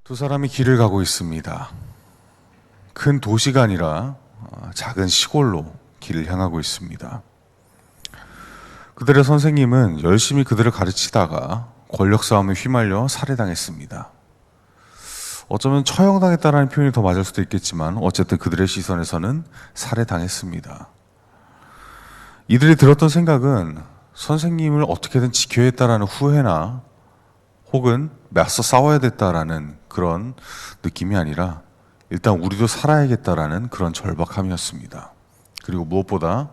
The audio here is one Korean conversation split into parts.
두 사람이 길을 가고 있습니다. 큰 도시가 아니라 작은 시골로 길을 향하고 있습니다. 그들의 선생님은 열심히 그들을 가르치다가 권력 싸움에 휘말려 살해당했습니다. 어쩌면 처형당했다는 표현이 더 맞을 수도 있겠지만 어쨌든 그들의 시선에서는 살해당했습니다. 이들이 들었던 생각은 선생님을 어떻게든 지켜야 했다라는 후회나 혹은 맞서 싸워야 됐다라는 그런 느낌이 아니라 일단 우리도 살아야겠다라는 그런 절박함이었습니다. 그리고 무엇보다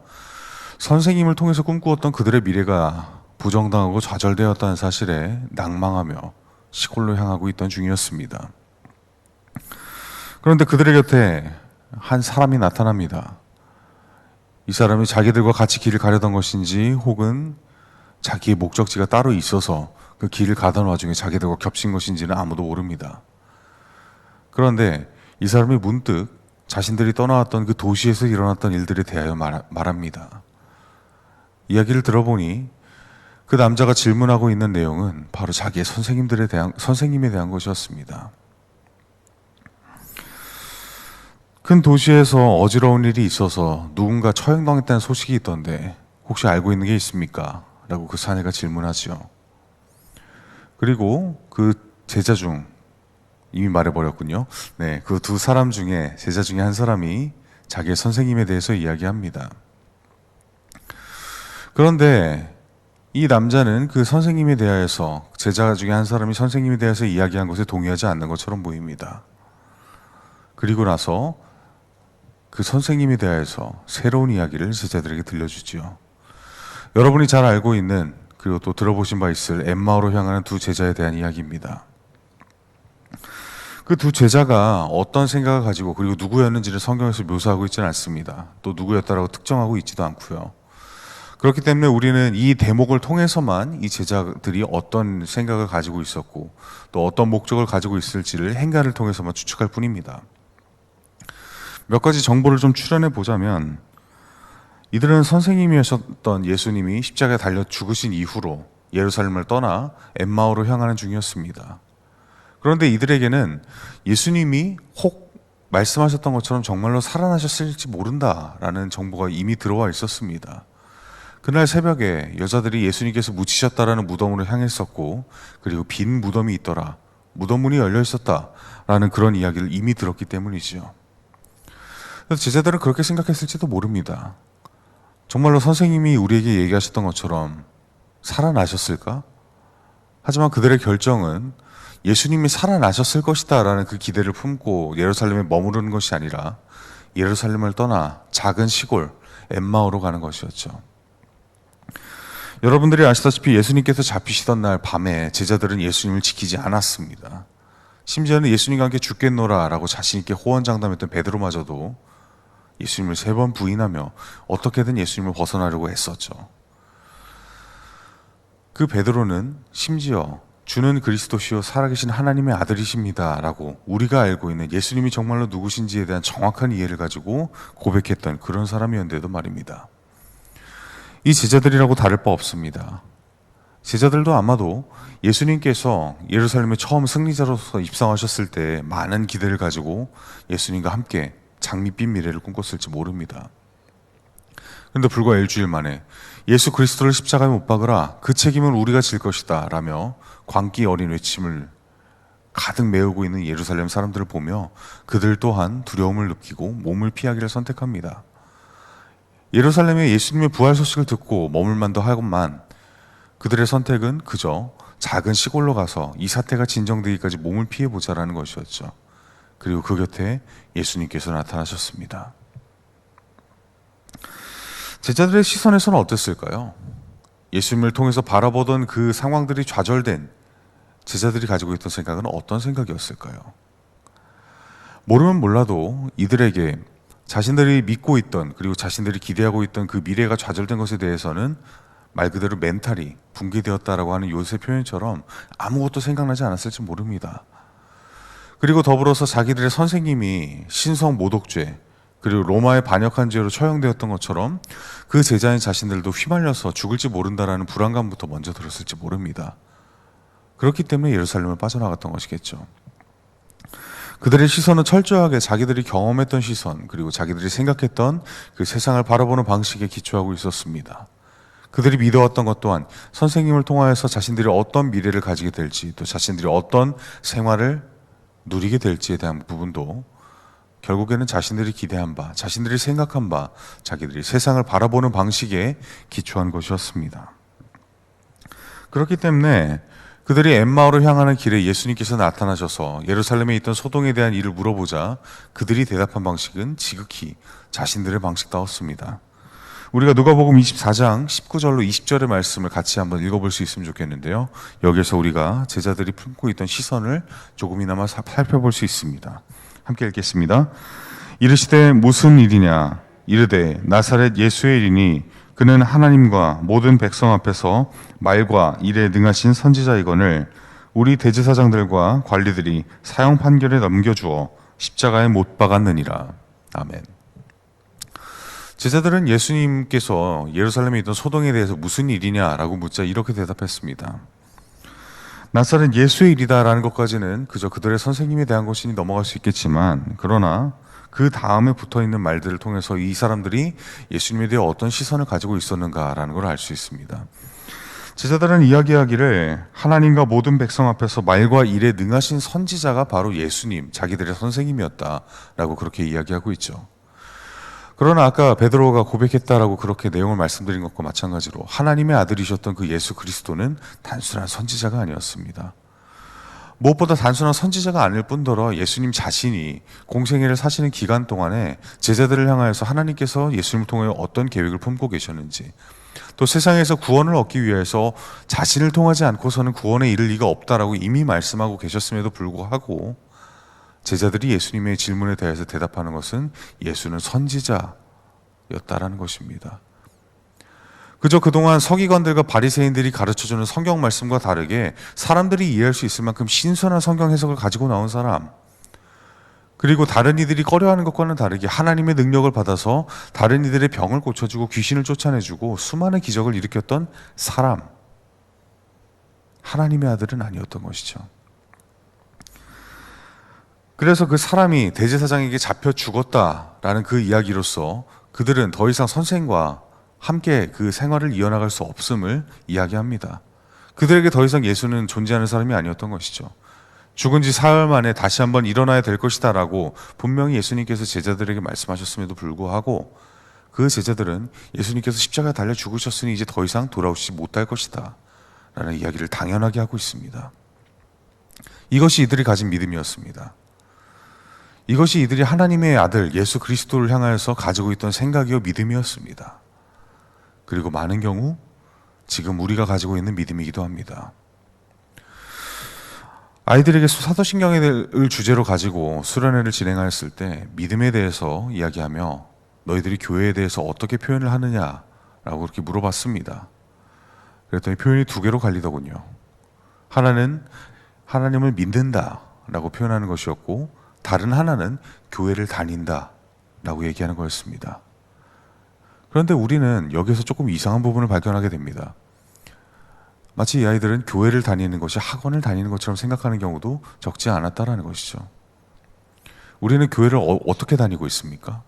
선생님을 통해서 꿈꾸었던 그들의 미래가 부정당하고 좌절되었다는 사실에 낭망하며 시골로 향하고 있던 중이었습니다. 그런데 그들의 곁에 한 사람이 나타납니다. 이 사람이 자기들과 같이 길을 가려던 것인지 혹은 자기의 목적지가 따로 있어서 그 길을 가던 와중에 자기들과 겹친 것인지는 아무도 모릅니다. 그런데 이 사람이 문득 자신들이 떠나왔던 그 도시에서 일어났던 일들에 대하여 말합니다. 이야기를 들어보니 그 남자가 질문하고 있는 내용은 바로 자기의 선생님에 대한 것이었습니다. 큰 도시에서 어지러운 일이 있어서 누군가 처형당했다는 소식이 있던데 혹시 알고 있는 게 있습니까? 라고 그 사내가 질문하죠. 그리고 그 제자 중 이미 말해버렸군요. 네, 그 두 사람 중에 제자 중에 한 사람이 자기의 선생님에 대해서 이야기합니다. 그런데 이 남자는 그 선생님에 대하여서 제자 중에 한 사람이 선생님에 대해서 이야기한 것에 동의하지 않는 것처럼 보입니다. 그리고 나서 그 선생님에 대하여서 새로운 이야기를 제자들에게 들려주지요. 여러분이 잘 알고 있는 그리고 또 들어보신 바 있을 엠마오로 향하는 두 제자에 대한 이야기입니다. 그 두 제자가 어떤 생각을 가지고 그리고 누구였는지를 성경에서 묘사하고 있지는 않습니다. 또 누구였다라고 특정하고 있지도 않고요. 그렇기 때문에 우리는 이 대목을 통해서만 이 제자들이 어떤 생각을 가지고 있었고 또 어떤 목적을 가지고 있을지를 행간을 통해서만 추측할 뿐입니다. 몇 가지 정보를 좀 추려내 보자면 이들은 선생님이셨던 예수님이 십자가에 달려 죽으신 이후로 예루살렘을 떠나 엠마오로 향하는 중이었습니다. 그런데 이들에게는 예수님이 혹 말씀하셨던 것처럼 정말로 살아나셨을지 모른다라는 정보가 이미 들어와 있었습니다. 그날 새벽에 여자들이 예수님께서 묻히셨다라는 무덤으로 향했었고 그리고 빈 무덤이 있더라, 무덤 문이 열려 있었다라는 그런 이야기를 이미 들었기 때문이지요. 제자들은 그렇게 생각했을지도 모릅니다. 정말로 선생님이 우리에게 얘기하셨던 것처럼 살아나셨을까? 하지만 그들의 결정은 예수님이 살아나셨을 것이다 라는 그 기대를 품고 예루살렘에 머무르는 것이 아니라 예루살렘을 떠나 작은 시골 엠마오로 가는 것이었죠. 여러분들이 아시다시피 예수님께서 잡히시던 날 밤에 제자들은 예수님을 지키지 않았습니다. 심지어는 예수님과 함께 죽겠노라 라고 자신 있게 호언장담했던 베드로마저도 예수님을 3번 부인하며 어떻게든 예수님을 벗어나려고 했었죠. 그 베드로는 심지어 주는 그리스도시요 살아계신 하나님의 아들이십니다 라고 우리가 알고 있는 예수님이 정말로 누구신지에 대한 정확한 이해를 가지고 고백했던 그런 사람이었는데도 말입니다. 이 제자들이라고 다를 바 없습니다. 제자들도 아마도 예수님께서 예루살렘에 처음 승리자로서 입성하셨을 때 많은 기대를 가지고 예수님과 함께 장밋빛 미래를 꿈꿨을지 모릅니다. 그런데 불과 일주일 만에 예수 그리스도를 십자가에 못 박으라, 그 책임은 우리가 질 것이다 라며 광기 어린 외침을 가득 메우고 있는 예루살렘 사람들을 보며 그들 또한 두려움을 느끼고 몸을 피하기를 선택합니다. 예루살렘에 예수님의 부활 소식을 듣고 머물 만도 하건만 그들의 선택은 그저 작은 시골로 가서 이 사태가 진정되기까지 몸을 피해보자라는 것이었죠. 그리고 그 곁에 예수님께서 나타나셨습니다. 제자들의 시선에서는 어땠을까요? 예수님을 통해서 바라보던 그 상황들이 좌절된 제자들이 가지고 있던 생각은 어떤 생각이었을까요? 모르면 몰라도 이들에게 자신들이 믿고 있던 그리고 자신들이 기대하고 있던 그 미래가 좌절된 것에 대해서는 말 그대로 멘탈이 붕괴되었다라고 하는 요새 표현처럼 아무것도 생각나지 않았을지 모릅니다. 그리고 더불어서 자기들의 선생님이 신성 모독죄 그리고 로마에 반역한 죄로 처형되었던 것처럼 그 제자인 자신들도 휘말려서 죽을지 모른다라는 불안감부터 먼저 들었을지 모릅니다. 그렇기 때문에 예루살렘을 빠져나갔던 것이겠죠. 그들의 시선은 철저하게 자기들이 경험했던 시선, 그리고 자기들이 생각했던 그 세상을 바라보는 방식에 기초하고 있었습니다. 그들이 믿어왔던 것 또한 선생님을 통하여서 자신들이 어떤 미래를 가지게 될지, 또 자신들이 어떤 생활을 누리게 될지에 대한 부분도 결국에는 자신들이 기대한 바, 자신들이 생각한 바, 자기들이 세상을 바라보는 방식에 기초한 것이었습니다. 그렇기 때문에 그들이 엠마오를 향하는 길에 예수님께서 나타나셔서 예루살렘에 있던 소동에 대한 일을 물어보자 그들이 대답한 방식은 지극히 자신들의 방식다웠습니다. 우리가 누가복음 24장 19절로 20절의 말씀을 같이 한번 읽어볼 수 있으면 좋겠는데요. 여기서 우리가 제자들이 품고 있던 시선을 조금이나마 살펴볼 수 있습니다. 함께 읽겠습니다. 이르시되 무슨 일이냐? 이르되 나사렛 예수의 일이니 그는 하나님과 모든 백성 앞에서 말과 일에 능하신 선지자이거늘 우리 대제사장들과 관리들이 사형 판결에 넘겨주어 십자가에 못 박았느니라. 아멘. 제자들은 예수님께서 예루살렘에 있던 소동에 대해서 무슨 일이냐라고 묻자 이렇게 대답했습니다. 나사렛 예수의 일이다라는 것까지는 그저 그들의 선생님에 대한 것이니 넘어갈 수 있겠지만, 그러나 그 다음에 붙어있는 말들을 통해서 이 사람들이 예수님에 대해 어떤 시선을 가지고 있었는가라는 걸 알 수 있습니다. 제자들은 이야기하기를 하나님과 모든 백성 앞에서 말과 일에 능하신 선지자가 바로 예수님, 자기들의 선생님이었다라고 그렇게 이야기하고 있죠. 그러나 아까 베드로가 고백했다라고 그렇게 내용을 말씀드린 것과 마찬가지로 하나님의 아들이셨던 그 예수 그리스도는 단순한 선지자가 아니었습니다. 무엇보다 단순한 선지자가 아닐 뿐더러 예수님 자신이 공생애를 사시는 기간 동안에 제자들을 향하여서 하나님께서 예수님을 통해 어떤 계획을 품고 계셨는지, 또 세상에서 구원을 얻기 위해서 자신을 통하지 않고서는 구원에 이를 리가 없다라고 이미 말씀하고 계셨음에도 불구하고 제자들이 예수님의 질문에 대해서 대답하는 것은 예수는 선지자였다라는 것입니다. 그저 그동안 서기관들과 바리새인들이 가르쳐주는 성경 말씀과 다르게 사람들이 이해할 수 있을 만큼 신선한 성경 해석을 가지고 나온 사람, 그리고 다른 이들이 꺼려하는 것과는 다르게 하나님의 능력을 받아서 다른 이들의 병을 고쳐주고 귀신을 쫓아내주고 수많은 기적을 일으켰던 사람, 하나님의 아들은 아니었던 것이죠. 그래서 그 사람이 대제사장에게 잡혀 죽었다라는 그 이야기로서 그들은 더 이상 선생과 함께 그 생활을 이어나갈 수 없음을 이야기합니다. 그들에게 더 이상 예수는 존재하는 사람이 아니었던 것이죠. 죽은 지 사흘 만에 다시 한번 일어나야 될 것이다 라고 분명히 예수님께서 제자들에게 말씀하셨음에도 불구하고 그 제자들은 예수님께서 십자가에 달려 죽으셨으니 이제 더 이상 돌아오시지 못할 것이다 라는 이야기를 당연하게 하고 있습니다. 이것이 이들이 가진 믿음이었습니다. 이것이 이들이 하나님의 아들 예수 그리스도를 향하여서 가지고 있던 생각이요 믿음이었습니다. 그리고 많은 경우 지금 우리가 가지고 있는 믿음이기도 합니다. 아이들에게 사도신경을 주제로 가지고 수련회를 진행하였을 때 믿음에 대해서 이야기하며 너희들이 교회에 대해서 어떻게 표현을 하느냐라고 그렇게 물어봤습니다. 그랬더니 표현이 두 개로 갈리더군요. 하나는 하나님을 믿는다라고 표현하는 것이었고, 다른 하나는 교회를 다닌다라고 얘기하는 거였습니다. 그런데 우리는 여기서 조금 이상한 부분을 발견하게 됩니다. 마치 이 아이들은 교회를 다니는 것이 학원을 다니는 것처럼 생각하는 경우도 적지 않았다라는 것이죠. 우리는 교회를 어떻게 다니고 있습니까?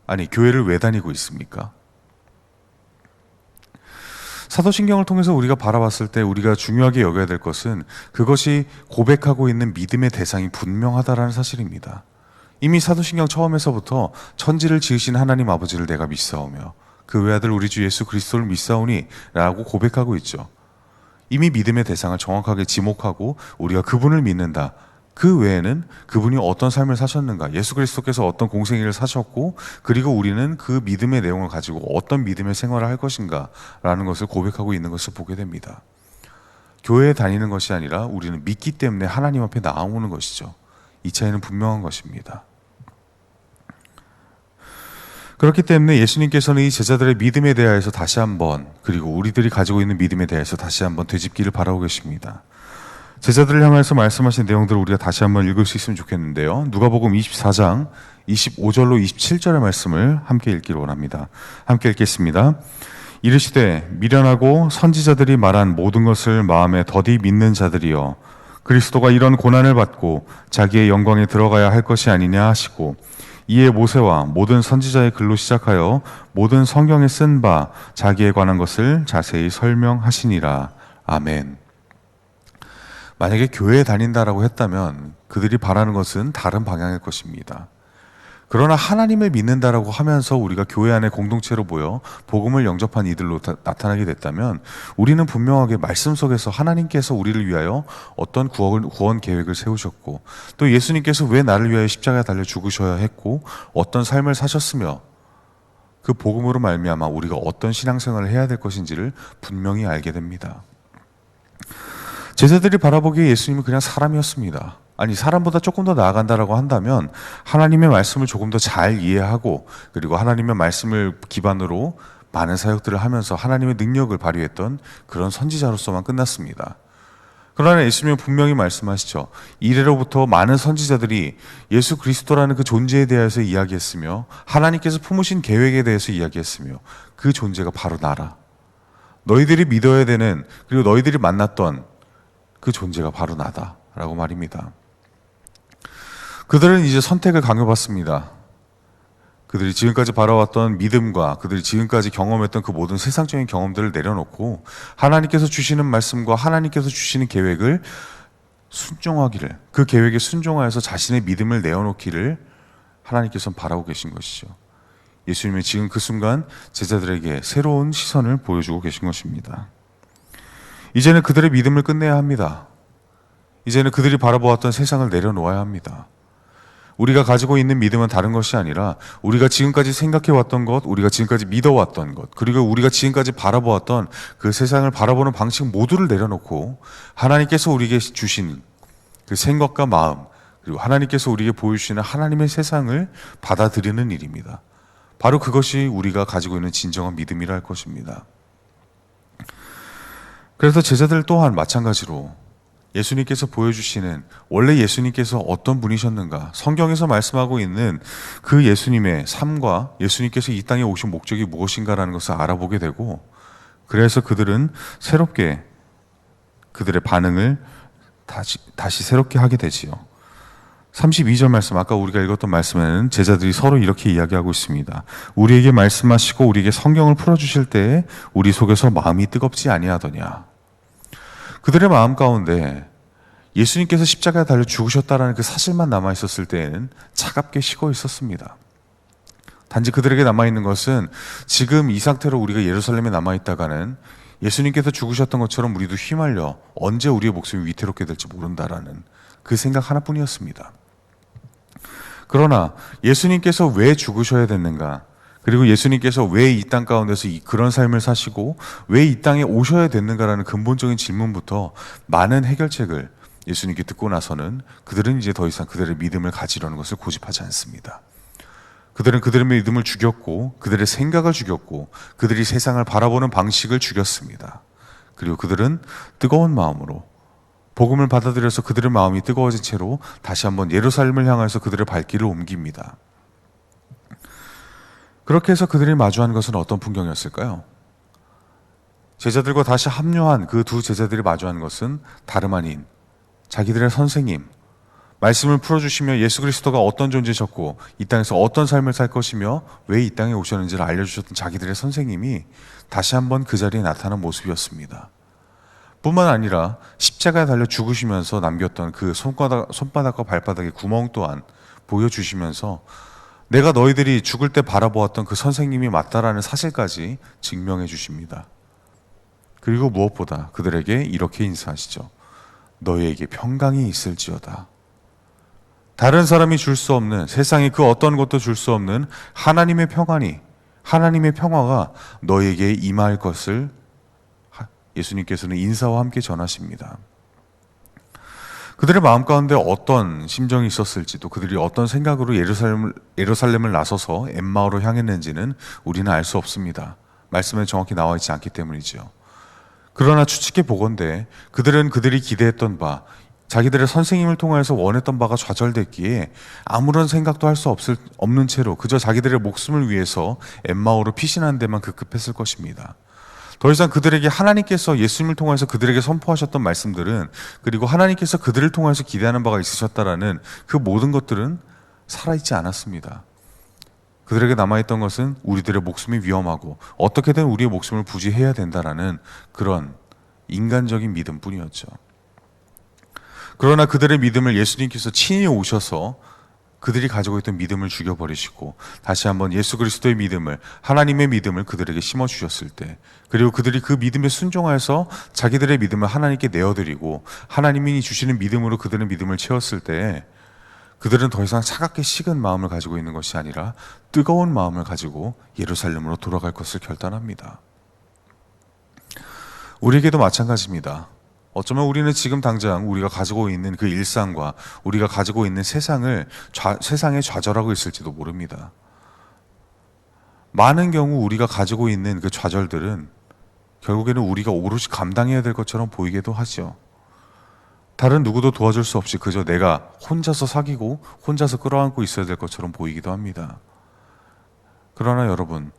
아니, 교회를 왜 다니고 있습니까? 사도신경을 통해서 우리가 바라봤을 때 우리가 중요하게 여겨야 될 것은 그것이 고백하고 있는 믿음의 대상이 분명하다라는 사실입니다. 이미 사도신경 처음에서부터 천지를 지으신 하나님 아버지를 내가 믿사오며 그 외아들 우리 주 예수 그리스도를 믿사오니 라고 고백하고 있죠. 이미 믿음의 대상을 정확하게 지목하고 우리가 그분을 믿는다. 그 외에는 그분이 어떤 삶을 사셨는가, 예수 그리스도께서 어떤 공생애를 사셨고, 그리고 우리는 그 믿음의 내용을 가지고 어떤 믿음의 생활을 할 것인가 라는 것을 고백하고 있는 것을 보게 됩니다. 교회에 다니는 것이 아니라 우리는 믿기 때문에 하나님 앞에 나오는 것이죠. 이 차이는 분명한 것입니다. 그렇기 때문에 예수님께서는 이 제자들의 믿음에 대하여서 다시 한번, 그리고 우리들이 가지고 있는 믿음에 대해서 다시 한번 되짚기를 바라고 계십니다. 제자들을 향해서 말씀하신 내용들을 우리가 다시 한번 읽을 수 있으면 좋겠는데요. 누가복음 24장 25절로 27절의 말씀을 함께 읽기를 원합니다. 함께 읽겠습니다. 이르시되 미련하고 선지자들이 말한 모든 것을 마음에 더디 믿는 자들이여, 그리스도가 이런 고난을 받고 자기의 영광에 들어가야 할 것이 아니냐 하시고, 이에 모세와 모든 선지자의 글로 시작하여 모든 성경에 쓴 바 자기에 관한 것을 자세히 설명하시니라. 아멘. 만약에 교회에 다닌다라고 했다면 그들이 바라는 것은 다른 방향일 것입니다. 그러나 하나님을 믿는다라고 하면서 우리가 교회 안에 공동체로 모여 복음을 영접한 이들로 나타나게 됐다면, 우리는 분명하게 말씀 속에서 하나님께서 우리를 위하여 어떤 구원 계획을 세우셨고, 또 예수님께서 왜 나를 위하여 십자가에 달려 죽으셔야 했고 어떤 삶을 사셨으며, 그 복음으로 말미암아 우리가 어떤 신앙생활을 해야 될 것인지를 분명히 알게 됩니다. 제자들이 바라보기에 예수님은 그냥 사람이었습니다. 아니, 사람보다 조금 더 나아간다라고 한다면 하나님의 말씀을 조금 더 잘 이해하고, 그리고 하나님의 말씀을 기반으로 많은 사역들을 하면서 하나님의 능력을 발휘했던 그런 선지자로서만 끝났습니다. 그러나 예수님은 분명히 말씀하시죠. 이래로부터 많은 선지자들이 예수 그리스도라는 그 존재에 대해서 이야기했으며, 하나님께서 품으신 계획에 대해서 이야기했으며, 그 존재가 바로 나라. 너희들이 믿어야 되는, 그리고 너희들이 만났던 그 존재가 바로 나다라고 말입니다. 그들은 이제 선택을 강요받습니다. 그들이 지금까지 바라왔던 믿음과 그들이 지금까지 경험했던 그 모든 세상적인 경험들을 내려놓고 하나님께서 주시는 말씀과 하나님께서 주시는 계획을 순종하기를, 그 계획에 순종하여서 자신의 믿음을 내어놓기를 하나님께서는 바라고 계신 것이죠. 예수님은 지금 그 순간 제자들에게 새로운 시선을 보여주고 계신 것입니다. 이제는 그들의 믿음을 끝내야 합니다. 이제는 그들이 바라보았던 세상을 내려놓아야 합니다. 우리가 가지고 있는 믿음은 다른 것이 아니라 우리가 지금까지 생각해왔던 것, 우리가 지금까지 믿어왔던 것, 그리고 우리가 지금까지 바라보았던 그 세상을 바라보는 방식 모두를 내려놓고 하나님께서 우리에게 주신 그 생각과 마음, 그리고 하나님께서 우리에게 보여주시는 하나님의 세상을 받아들이는 일입니다. 바로 그것이 우리가 가지고 있는 진정한 믿음이라 할 것입니다. 그래서 제자들 또한 마찬가지로 예수님께서 보여주시는, 원래 예수님께서 어떤 분이셨는가, 성경에서 말씀하고 있는 그 예수님의 삶과 예수님께서 이 땅에 오신 목적이 무엇인가라는 것을 알아보게 되고, 그래서 그들은 새롭게 그들의 반응을 다시 새롭게 하게 되지요. 32절 말씀, 아까 우리가 읽었던 말씀에는 제자들이 서로 이렇게 이야기하고 있습니다. 우리에게 말씀하시고 우리에게 성경을 풀어주실 때에 우리 속에서 마음이 뜨겁지 아니하더냐. 그들의 마음 가운데 예수님께서 십자가에 달려 죽으셨다라는 그 사실만 남아있었을 때에는 차갑게 식어 있었습니다. 단지 그들에게 남아있는 것은 지금 이 상태로 우리가 예루살렘에 남아있다가는 예수님께서 죽으셨던 것처럼 우리도 휘말려 언제 우리의 목숨이 위태롭게 될지 모른다라는 그 생각 하나뿐이었습니다. 그러나 예수님께서 왜 죽으셔야 됐는가, 그리고 예수님께서 왜 이 땅 가운데서 그런 삶을 사시고 왜 이 땅에 오셔야 됐는가라는 근본적인 질문부터 많은 해결책을 예수님께 듣고 나서는 그들은 이제 더 이상 그들의 믿음을 가지려는 것을 고집하지 않습니다. 그들은 그들의 믿음을 죽였고 그들의 생각을 죽였고 그들이 세상을 바라보는 방식을 죽였습니다. 그리고 그들은 뜨거운 마음으로 복음을 받아들여서 그들의 마음이 뜨거워진 채로 다시 한번 예루살렘을 향해서 그들의 발길을 옮깁니다. 그렇게 해서 그들이 마주한 것은 어떤 풍경이었을까요? 제자들과 다시 합류한 그 두 제자들이 마주한 것은 다름 아닌 자기들의 선생님, 말씀을 풀어주시며 예수 그리스도가 어떤 존재셨고 이 땅에서 어떤 삶을 살 것이며 왜 이 땅에 오셨는지를 알려주셨던 자기들의 선생님이 다시 한번 그 자리에 나타난 모습이었습니다. 뿐만 아니라 십자가에 달려 죽으시면서 남겼던 그 손바닥과 발바닥의 구멍 또한 보여주시면서 내가 너희들이 죽을 때 바라보았던 그 선생님이 맞다라는 사실까지 증명해 주십니다. 그리고 무엇보다 그들에게 이렇게 인사하시죠. 너희에게 평강이 있을지어다. 다른 사람이 줄 수 없는, 세상이 그 어떤 것도 줄 수 없는 하나님의 평안이, 하나님의 평화가 너희에게 임할 것을 예수님께서는 인사와 함께 전하십니다. 그들의 마음 가운데 어떤 심정이 있었을지도, 그들이 어떤 생각으로 예루살렘을 나서서 엠마오로 향했는지는 우리는 알 수 없습니다. 말씀에 정확히 나와 있지 않기 때문이죠. 그러나 추측해 보건대 그들은 그들이 기대했던 바, 자기들의 선생님을 통해서 원했던 바가 좌절됐기에 아무런 생각도 할 수 없는 채로 그저 자기들의 목숨을 위해서 엠마오로 피신하는 데만 급급했을 것입니다. 더 이상 그들에게 하나님께서 예수님을 통해서 그들에게 선포하셨던 말씀들은, 그리고 하나님께서 그들을 통해서 기대하는 바가 있으셨다라는 그 모든 것들은 살아있지 않았습니다. 그들에게 남아있던 것은 우리들의 목숨이 위험하고 어떻게든 우리의 목숨을 부지해야 된다라는 그런 인간적인 믿음뿐이었죠. 그러나 그들의 믿음을 예수님께서 친히 오셔서 그들이 가지고 있던 믿음을 죽여버리시고 다시 한번 예수 그리스도의 믿음을, 하나님의 믿음을 그들에게 심어주셨을 때, 그리고 그들이 그 믿음에 순종하여서 자기들의 믿음을 하나님께 내어드리고 하나님이 주시는 믿음으로 그들의 믿음을 채웠을 때, 그들은 더 이상 차갑게 식은 마음을 가지고 있는 것이 아니라 뜨거운 마음을 가지고 예루살렘으로 돌아갈 것을 결단합니다. 우리에게도 마찬가지입니다. 어쩌면 우리는 지금 당장 우리가 가지고 있는 그 일상과 우리가 가지고 있는 세상에 좌절하고 있을지도 모릅니다. 많은 경우 우리가 가지고 있는 그 좌절들은 결국에는 우리가 오롯이 감당해야 될 것처럼 보이기도 하죠. 다른 누구도 도와줄 수 없이 그저 내가 혼자서 사귀고 혼자서 끌어안고 있어야 될 것처럼 보이기도 합니다. 그러나 여러분,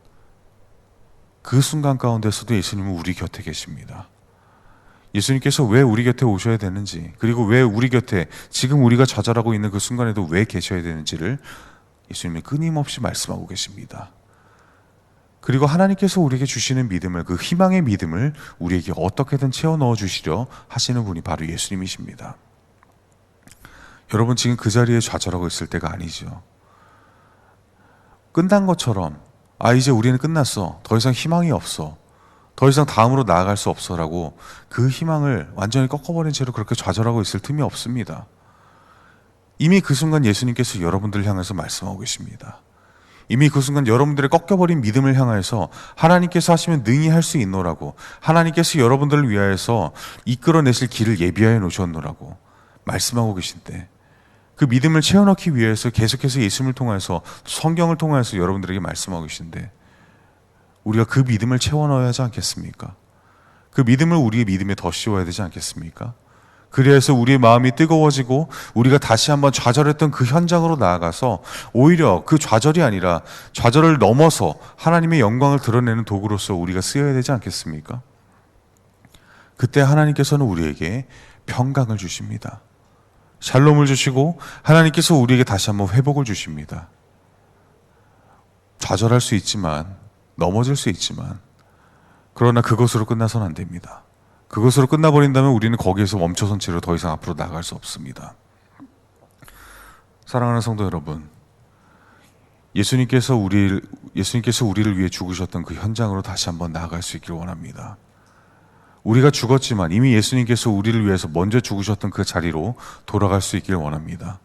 그 순간 가운데서도 예수님은 우리 곁에 계십니다. 예수님께서 왜 우리 곁에 오셔야 되는지, 그리고 왜 우리 곁에 지금 우리가 좌절하고 있는 그 순간에도 왜 계셔야 되는지를 예수님이 끊임없이 말씀하고 계십니다. 그리고 하나님께서 우리에게 주시는 믿음을, 그 희망의 믿음을 우리에게 어떻게든 채워 넣어 주시려 하시는 분이 바로 예수님이십니다. 여러분, 지금 그 자리에 좌절하고 있을 때가 아니죠. 끝난 것처럼, 이제 우리는 끝났어, 더 이상 희망이 없어, 더 이상 다음으로 나아갈 수 없어라고 그 희망을 완전히 꺾어버린 채로 그렇게 좌절하고 있을 틈이 없습니다. 이미 그 순간 예수님께서 여러분들을 향해서 말씀하고 계십니다. 이미 그 순간 여러분들의 꺾여버린 믿음을 향해서 하나님께서 하시면 능히 할 수 있노라고, 하나님께서 여러분들을 위하여서 이끌어내실 길을 예비하여 놓으셨노라고 말씀하고 계신데, 그 믿음을 채워넣기 위해서 계속해서 예수님을 통해서, 성경을 통해서 여러분들에게 말씀하고 계신데, 우리가 그 믿음을 채워넣어야 하지 않겠습니까? 그 믿음을 우리의 믿음에 더 씌워야 되지 않겠습니까? 그래서 우리의 마음이 뜨거워지고 우리가 다시 한번 좌절했던 그 현장으로 나아가서 오히려 그 좌절이 아니라 좌절을 넘어서 하나님의 영광을 드러내는 도구로서 우리가 쓰여야 되지 않겠습니까? 그때 하나님께서는 우리에게 평강을 주십니다. 샬롬을 주시고 하나님께서 우리에게 다시 한번 회복을 주십니다. 좌절할 수 있지만, 넘어질 수 있지만, 그러나 그것으로 끝나서는 안 됩니다. 그것으로 끝나버린다면 우리는 거기에서 멈춰선 채로 더 이상 앞으로 나아갈 수 없습니다. 사랑하는 성도 여러분, 예수님께서 우리를 위해 죽으셨던 그 현장으로 다시 한번 나아갈 수 있기를 원합니다. 우리가 죽었지만 이미 예수님께서 우리를 위해서 먼저 죽으셨던 그 자리로 돌아갈 수 있기를 원합니다.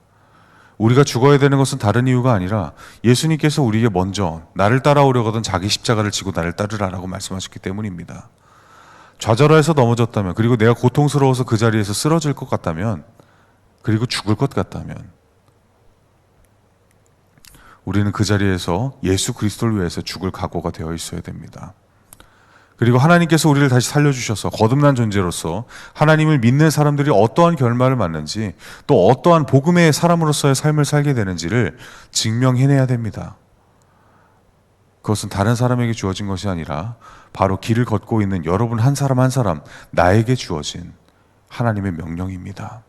우리가 죽어야 되는 것은 다른 이유가 아니라 예수님께서 우리에게 먼저 나를 따라오려거든 자기 십자가를 지고 나를 따르라라고 말씀하셨기 때문입니다. 좌절해서 넘어졌다면, 그리고 내가 고통스러워서 그 자리에서 쓰러질 것 같다면, 그리고 죽을 것 같다면, 우리는 그 자리에서 예수 그리스도를 위해서 죽을 각오가 되어 있어야 됩니다. 그리고 하나님께서 우리를 다시 살려주셔서 거듭난 존재로서 하나님을 믿는 사람들이 어떠한 결말을 맞는지, 또 어떠한 복음의 사람으로서의 삶을 살게 되는지를 증명해내야 됩니다. 그것은 다른 사람에게 주어진 것이 아니라 바로 길을 걷고 있는 여러분 한 사람 한 사람, 나에게 주어진 하나님의 명령입니다.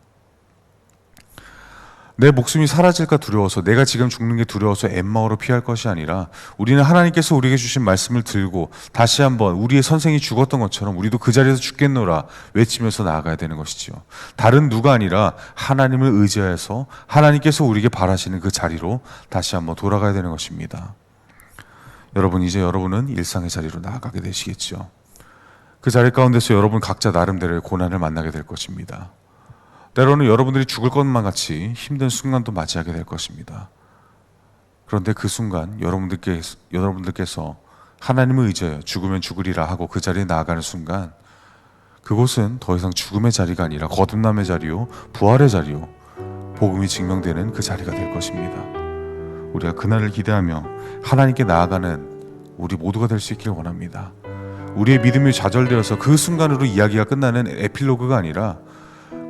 내 목숨이 사라질까 두려워서, 내가 지금 죽는 게 두려워서 엠마오로 피할 것이 아니라, 우리는 하나님께서 우리에게 주신 말씀을 들고 다시 한번 우리의 선생이 죽었던 것처럼 우리도 그 자리에서 죽겠노라 외치면서 나아가야 되는 것이지요. 다른 누가 아니라 하나님을 의지해서 하나님께서 우리에게 바라시는 그 자리로 다시 한번 돌아가야 되는 것입니다. 여러분, 이제 여러분은 일상의 자리로 나아가게 되시겠죠. 그 자리 가운데서 여러분 각자 나름대로의 고난을 만나게 될 것입니다. 때로는 여러분들이 죽을 것만 같이 힘든 순간도 맞이하게 될 것입니다. 그런데 그 순간 여러분들께서 하나님을 의지하여 죽으면 죽으리라 하고 그 자리에 나아가는 순간, 그곳은 더 이상 죽음의 자리가 아니라 거듭남의 자리요, 부활의 자리요, 복음이 증명되는 그 자리가 될 것입니다. 우리가 그날을 기대하며 하나님께 나아가는 우리 모두가 될 수 있기를 원합니다. 우리의 믿음이 좌절되어서 그 순간으로 이야기가 끝나는 에필로그가 아니라,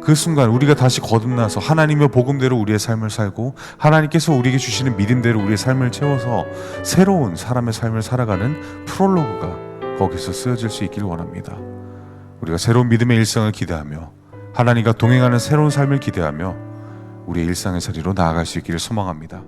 그 순간 우리가 다시 거듭나서 하나님의 복음대로 우리의 삶을 살고 하나님께서 우리에게 주시는 믿음대로 우리의 삶을 채워서 새로운 사람의 삶을 살아가는 프롤로그가 거기서 쓰여질 수 있기를 원합니다. 우리가 새로운 믿음의 일상을 기대하며 하나님과 동행하는 새로운 삶을 기대하며 우리의 일상의 자리로 나아갈 수 있기를 소망합니다.